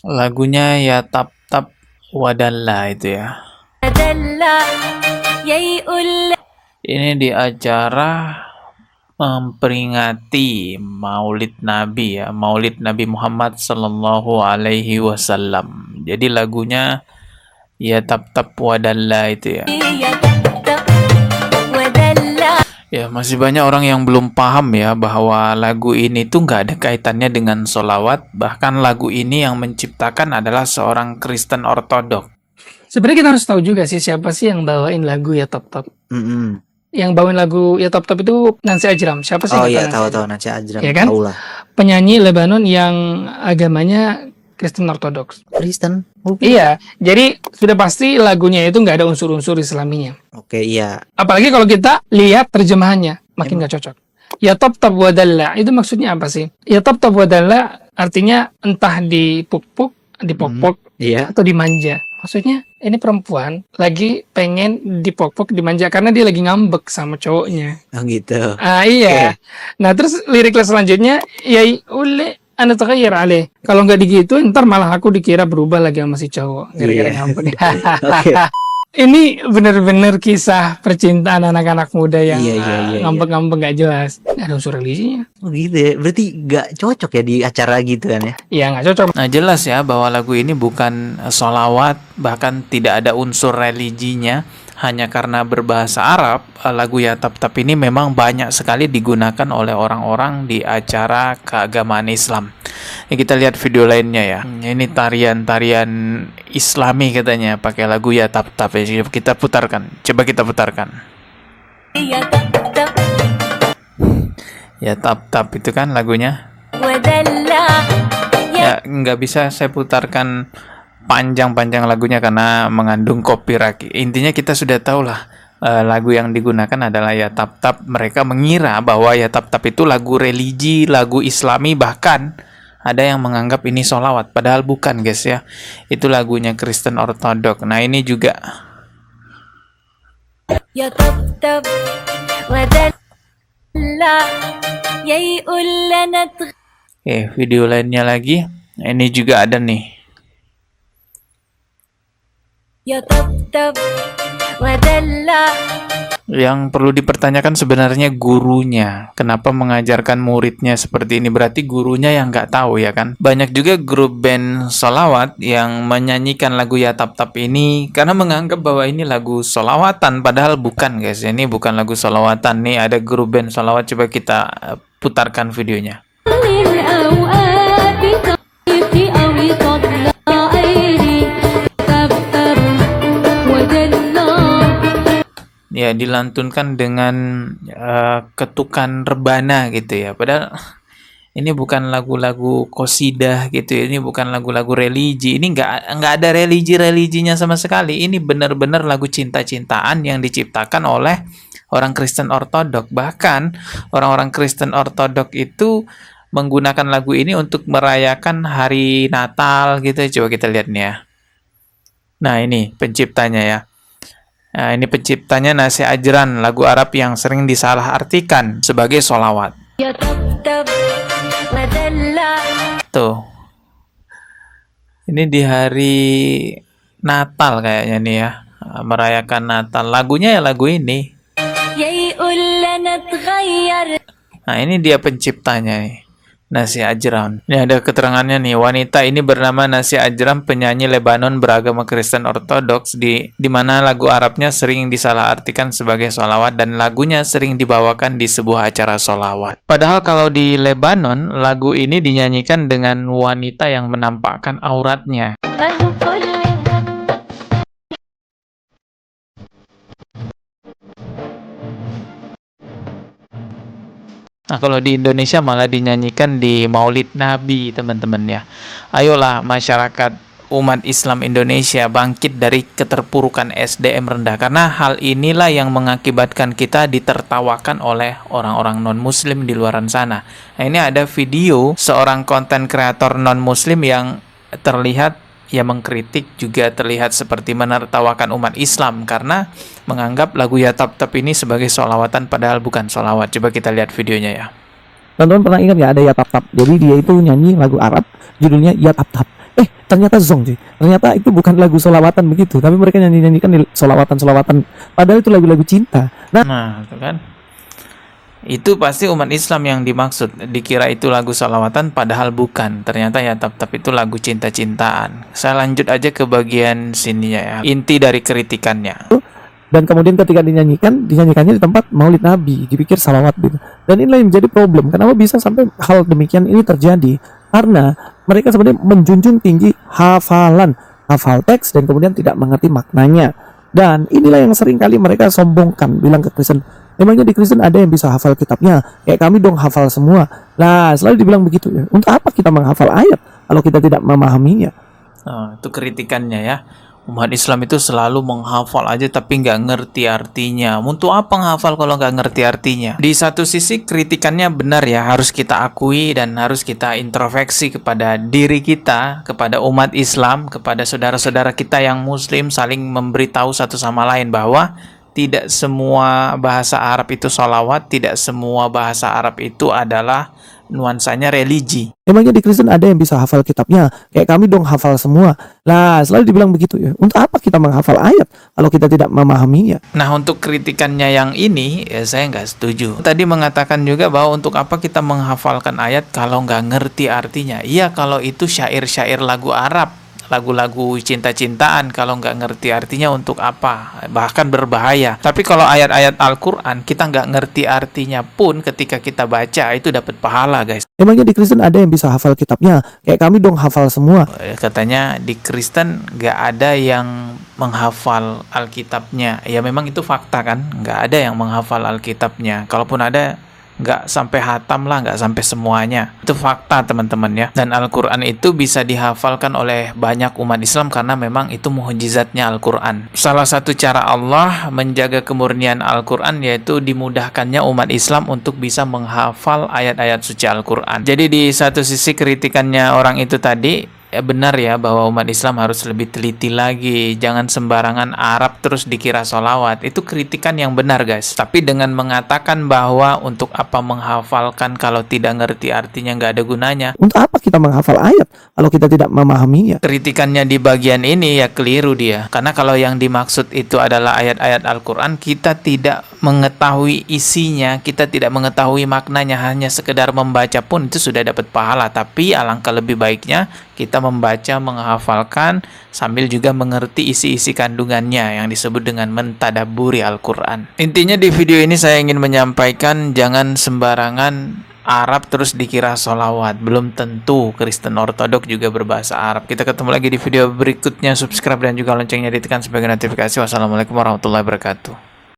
Lagunya ya Tap Tap Wadalla itu ya. Ini di acara memperingati Maulid Nabi ya, Maulid Nabi Muhammad Sallallahu Alaihi Wasallam. Jadi lagunya ya Tap Tap Wadalla itu ya. Ya, masih banyak orang yang belum paham ya bahwa lagu ini tuh nggak ada kaitannya dengan solawat. Bahkan lagu ini yang menciptakan adalah seorang Kristen Ortodok. Sebenarnya kita harus tahu juga sih siapa sih yang bawain lagu ya Top Top. Yang bawain lagu ya Top Top itu Nancy Ajram. Siapa sih? Oh iya, tahu Nancy Ajram. Ya kan? Tahu lah. Penyanyi Lebanon yang agamanya Kristen Ortodoks. Kristen? Iya, jadi sudah pasti lagunya itu nggak ada unsur-unsur Islaminya. Oke, iya. Apalagi kalau kita lihat terjemahannya, makin nggak cocok. Ya Top Top Wadalla, itu maksudnya apa sih? Ya Top Top Wadalla artinya entah dipupuk, dipopok, Iya. atau dimanja. Maksudnya ini perempuan lagi pengen dipopok, dimanja karena dia lagi ngambek sama cowoknya. Oh gitu. Ah iya. Nah terus liriknya selanjutnya, ya ule anda terakhir ale. Kalau nggak digituin, ntar malah aku dikira berubah lagi sama si cowok. Gara-gara ngambek. Oke. Ini bener-bener kisah percintaan anak-anak muda yang Iya. ngambek-ngambek nggak jelas. Nggak ada unsur relisinya. Oh gitu ya. Berarti nggak cocok ya di acara gitu kan ya? Iya nggak cocok. Nah, jelas ya bahwa lagu ini bukan solawat, bahkan tidak ada unsur religinya. Hanya karena berbahasa Arab, lagu ya Tap Tap ini memang banyak sekali digunakan oleh orang-orang di acara keagamaan Islam. Ini kita lihat video lainnya ya. Ini tarian-tarian Islami katanya pakai lagu ya Tap Tap ya. Kita putarkan. Coba kita putarkan. Ya Tap Tap itu kan lagunya. Ya nggak bisa saya putarkan panjang-panjang lagunya karena mengandung copyright. Intinya kita sudah tahu lah lagu yang digunakan adalah ya Tap Tap. Mereka mengira bahwa ya Tap Tap itu lagu religi, lagu Islami, bahkan ada yang menganggap ini solawat. Padahal bukan guys ya. Itu lagunya Kristen Ortodok. Nah ini juga. Ya Tap Tap Wadalla Yai'ullana. Video lainnya lagi. Ini juga ada nih. Ya Tap Tap Wadalla. Yang perlu dipertanyakan sebenarnya gurunya. Kenapa mengajarkan muridnya seperti ini? Berarti gurunya yang nggak tahu ya kan? Banyak juga grup band solawat yang menyanyikan lagu ya Tap Tap ini karena menganggap bahwa ini lagu solawatan. Padahal bukan guys. Ini bukan lagu solawatan. Nih ada grup band solawat. Coba kita putarkan videonya. Ya dilantunkan dengan ketukan rebana gitu ya. Padahal ini bukan lagu-lagu qosidah gitu ya. Ini bukan lagu-lagu religi. Ini nggak ada religi-religinya sama sekali. Ini benar-benar lagu cinta-cintaan yang diciptakan oleh orang Kristen Ortodok. Bahkan orang-orang Kristen Ortodok itu menggunakan lagu ini untuk merayakan hari Natal gitu. Coba kita lihat nih ya. Nah ini penciptanya ya. Nah, ini penciptanya Nancy Ajram, lagu Arab yang sering disalahartikan sebagai solawat. Tuh. Ini di hari Natal kayaknya nih ya. Merayakan Natal. Lagunya ya lagu ini. Nah, ini dia penciptanya nih. Nancy Ajram. Ini ada keterangannya nih. Wanita ini bernama Nancy Ajram, penyanyi Lebanon beragama Kristen Ortodoks di mana lagu Arabnya sering disalahartikan sebagai solawat dan lagunya sering dibawakan di sebuah acara solawat. Padahal kalau di Lebanon, lagu ini dinyanyikan dengan wanita yang menampakkan auratnya. Nah, kalau di Indonesia malah dinyanyikan di Maulid Nabi, teman-teman ya. Ayolah masyarakat umat Islam Indonesia bangkit dari keterpurukan SDM rendah. Karena hal inilah yang mengakibatkan kita ditertawakan oleh orang-orang non-muslim di luaran sana. Nah, ini ada video seorang konten kreator non-muslim yang terlihat ya mengkritik, juga terlihat seperti menertawakan umat Islam karena menganggap lagu ya Tap Tap ini sebagai sholawatan padahal bukan sholawat. Coba kita lihat videonya ya. Teman-teman pernah ingat nggak ada Ya Tap Tap? Jadi dia itu nyanyi lagu Arab, judulnya Ya Tap Tap. Ternyata zong cuy. Ternyata itu bukan lagu solawatan begitu, tapi mereka nyanyikan solawatan. Padahal itu lagu-lagu cinta. Nah, itu kan. Itu pasti umat Islam yang dimaksud. Dikira itu lagu salawatan padahal bukan. Ternyata Ya Tap Tap itu lagu cinta-cintaan. Saya lanjut aja ke bagian sininya ya. Inti dari kritikannya. Dan kemudian ketika dinyanyikannya di tempat Maulid Nabi, dipikir salawat gitu. Dan inilah yang menjadi problem. Kenapa bisa sampai hal demikian ini terjadi? Karena mereka sebenarnya menjunjung tinggi hafal teks dan kemudian tidak mengerti maknanya. Dan inilah yang sering kali mereka sombongkan, bilang ke Kristen, emangnya di Kristen ada yang bisa hafal kitabnya? Kayak kami dong hafal semua. Nah, selalu dibilang begitu ya. Untuk apa kita menghafal ayat kalau kita tidak memahaminya? Oh, itu kritikannya ya. Umat Islam itu selalu menghafal aja tapi nggak ngerti artinya. Untuk apa menghafal kalau nggak ngerti artinya? Di satu sisi kritikannya benar ya, harus kita akui dan harus kita introspeksi kepada diri kita, kepada umat Islam, kepada saudara-saudara kita yang Muslim, saling memberitahu satu sama lain bahwa tidak semua bahasa Arab itu sholawat, tidak semua bahasa Arab itu adalah nuansanya religi. Emangnya di Kristen ada yang bisa hafal kitabnya? Kayak kami dong hafal semua. Nah, selalu dibilang begitu ya. Untuk apa kita menghafal ayat kalau kita tidak memahaminya? Nah, untuk kritikannya yang ini, ya saya nggak setuju. Tadi mengatakan juga bahwa untuk apa kita menghafalkan ayat kalau nggak ngerti artinya? Iya, kalau itu syair-syair lagu Arab, lagu-lagu cinta-cintaan, kalau nggak ngerti artinya untuk apa? Bahkan berbahaya. Tapi kalau ayat-ayat Al-Quran, kita nggak ngerti artinya pun ketika kita baca, itu dapat pahala, guys. Emangnya di Kristen ada yang bisa hafal kitabnya? Kayak kami dong hafal semua. Katanya di Kristen nggak ada yang menghafal Alkitabnya. Ya memang itu fakta kan, nggak ada yang menghafal Alkitabnya. Kalaupun ada, nggak sampai hatam lah, nggak sampai semuanya. Itu fakta teman-teman ya. Dan Al-Quran itu bisa dihafalkan oleh banyak umat Islam karena memang itu mukjizatnya Al-Quran. Salah satu cara Allah menjaga kemurnian Al-Quran yaitu dimudahkannya umat Islam untuk bisa menghafal ayat-ayat suci Al-Quran. Jadi di satu sisi kritikannya orang itu tadi, ya benar ya bahwa umat Islam harus lebih teliti lagi, jangan sembarangan Arab terus dikira sholawat. Itu kritikan yang benar guys. Tapi dengan mengatakan bahwa untuk apa menghafalkan kalau tidak ngerti artinya, nggak ada gunanya. Untuk apa kita menghafal ayat kalau kita tidak memahaminya? Kritikannya di bagian ini ya keliru dia. Karena kalau yang dimaksud itu adalah ayat-ayat Al-Quran, kita tidak mengetahui isinya, kita tidak mengetahui maknanya, hanya sekedar membaca pun itu sudah dapat pahala. Tapi alangkah lebih baiknya kita membaca, menghafalkan, sambil juga mengerti isi-isi kandungannya yang disebut dengan mentadaburi Al-Quran. Intinya di video ini saya ingin menyampaikan jangan sembarangan Arab terus dikira sholawat. Belum tentu Kristen Ortodok juga berbahasa Arab. Kita ketemu lagi di video berikutnya. Subscribe dan juga loncengnya ditekan sebagai notifikasi. Wassalamualaikum warahmatullahi wabarakatuh.